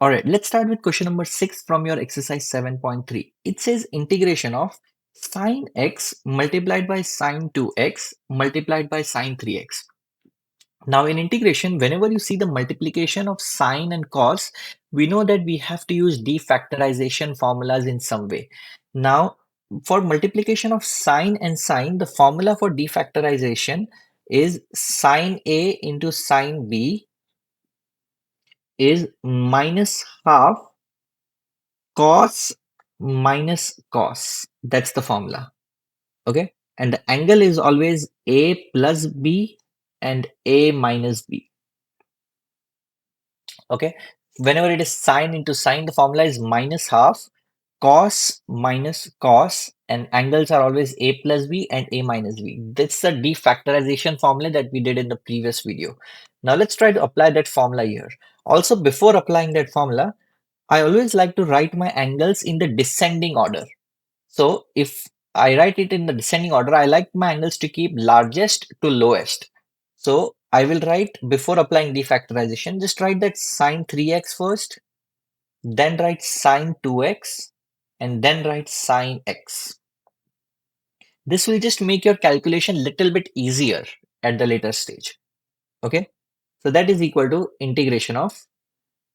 All right, let's start with question number 6 from your exercise 7.3. It says integration of sine x multiplied by sine 2x multiplied by sine 3x. Now in integration, whenever you see the multiplication of sine and cos, we know that we have to use defactorization formulas in some way. Now, for multiplication of sine and sine, the formula for defactorization is sine A into sine B is minus half cos minus cos. That's the formula. Okay. And the angle is always A plus B and A minus B. Okay. Whenever it is sine into sine, the formula is minus half cos minus cos, and angles are always A plus B and A minus B. That's the defactorization formula that we did in the previous video. Now let's try to apply that formula here. Also, before applying that formula, I always like to write my angles in the descending order. So if I write it in the descending order, I like my angles to keep largest to lowest. So I will write, before applying defactorization, just write that sine 3x first, then write sine 2x, and then write sine x. This will just make your calculation little bit easier at the later stage. Okay, so that is equal to integration of.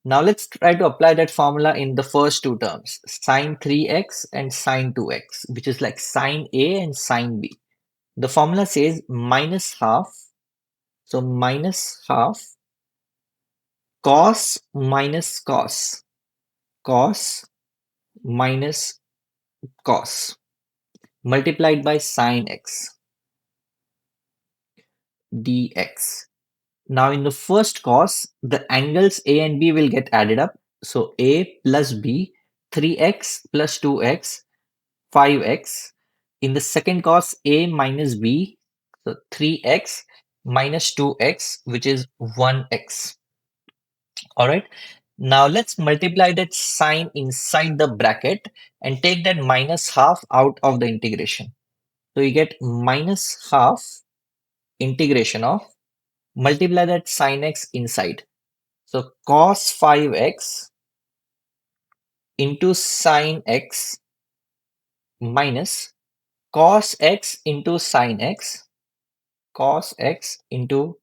Now let's try to apply that formula in the first two terms, sine 3x and sine 2x, which is like sine A and sine B. The formula says minus half, so minus half cos minus cos, cos minus cos, multiplied by sine x dx. Now in the first cos, the angles A and B will get added up. So A plus B, 3x plus 2x, 5x. In the second cos, A minus B, so 3x minus 2x, which is 1x. All right. Now let's multiply that sign inside the bracket and take that minus half out of the integration. So you get minus half integration of, multiply that sin x inside. So cos 5x into sin x minus cos x into sin x, cos x into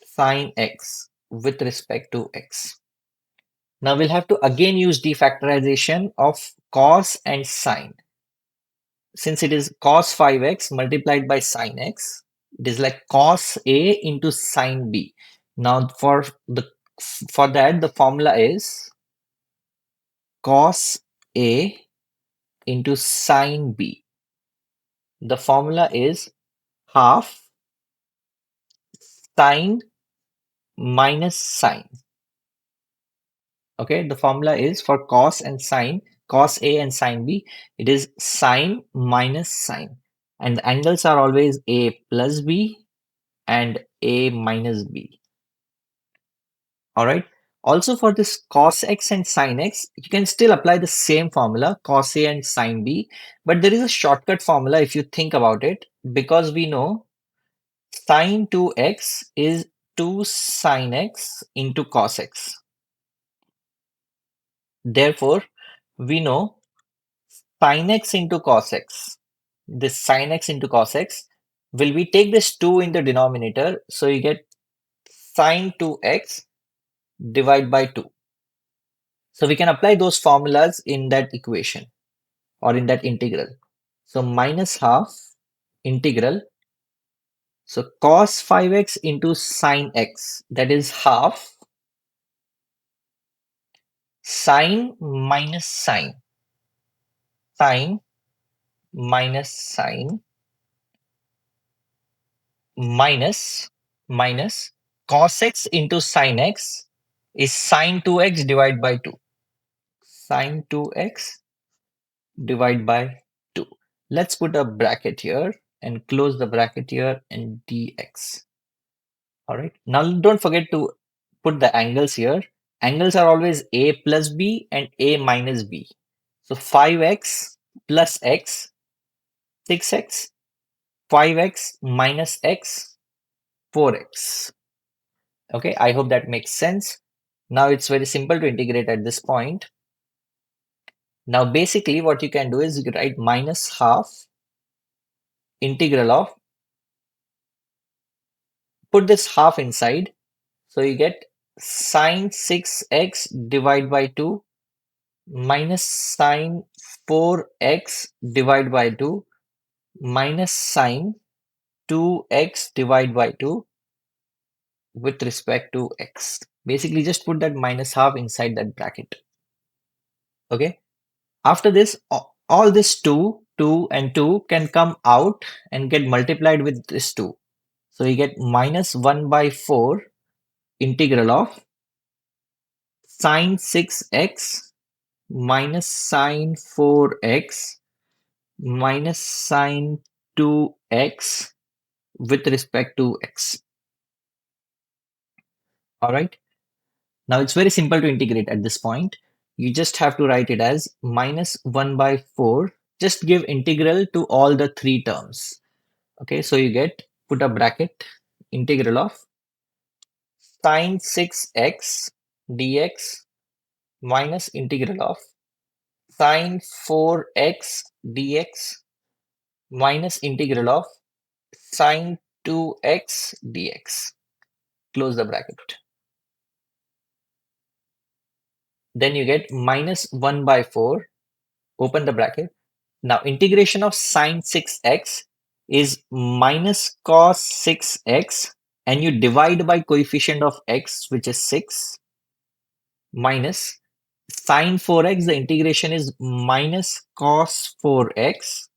sin x with respect to x. Now we'll have to again use defactorization of cos and sin. Since it is cos 5x multiplied by sin x, it is like cos A into sin B. Now for that the formula is cos A into sin B. The formula is half sin minus sin. Okay, the formula is for cos and sin, cos A and sin B, it is sin minus sin. And the angles are always A plus B and A minus B. All right. Also for this cos x and sin x, you can still apply the same formula, cos A and sin B, but there is a shortcut formula if you think about it, because we know sin 2x is 2 sin x into cos x. Therefore, we know sin x into cos x, this sin x into cos x, will we take this 2 in the denominator, so you get sin 2x divided by 2. So we can apply those formulas in that equation or in that integral. So minus half integral. So cos 5x into sin x, that is half sine minus sine, sine minus sine minus cos x into sin x is sin 2x divided by 2. Sin 2x divided by 2. Let's put a bracket here and close the bracket here and dx. All right. Now don't forget to put the angles here. Angles are always A plus B and A minus B. So 5x plus x, 6x, 5x minus x, 4x. Okay, I hope that makes sense. Now it's very simple to integrate at this point. Now basically what you can do is you can write minus half integral of, put this half inside. So you get sine 6x divided by 2 minus sine 4x divided by 2 minus sine 2x divided by 2 with respect to x. Basically, just put that minus half inside that bracket. Okay. After this, all this 2, 2, and 2 can come out and get multiplied with this 2. So you get minus 1 by 4 integral of sine 6x minus sine 4x minus sine 2x with respect to x. All right. Now it's very simple to integrate at this point. You just have to write it as minus 1 by 4. Just give integral to all the three terms. Okay, so you get, put a bracket, integral of sine 6x dx minus integral of sine 4x dx minus integral of sine 2x dx. Close the bracket. Then you get minus 1 by 4, open the bracket. Now integration of sine 6x is minus cos 6x, and you divide by coefficient of x, which is 6, minus sine 4x, the integration is minus cos 4x,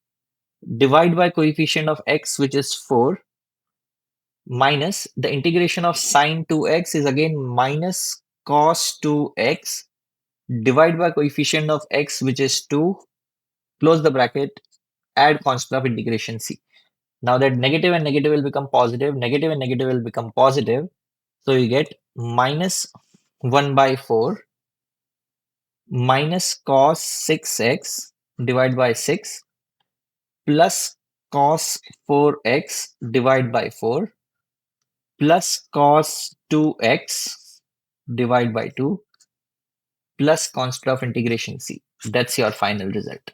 divide by coefficient of x, which is 4, minus the integration of sine 2x is again minus cos 2x, divide by coefficient of x, which is 2, close the bracket, add constant of integration c. Now that negative and negative will become positive, negative and negative will become positive. So you get minus 1 by 4 minus cos 6x divided by 6 plus cos 4x divided by 4 plus cos 2x divided by 2 plus constant of integration c. That's your final result.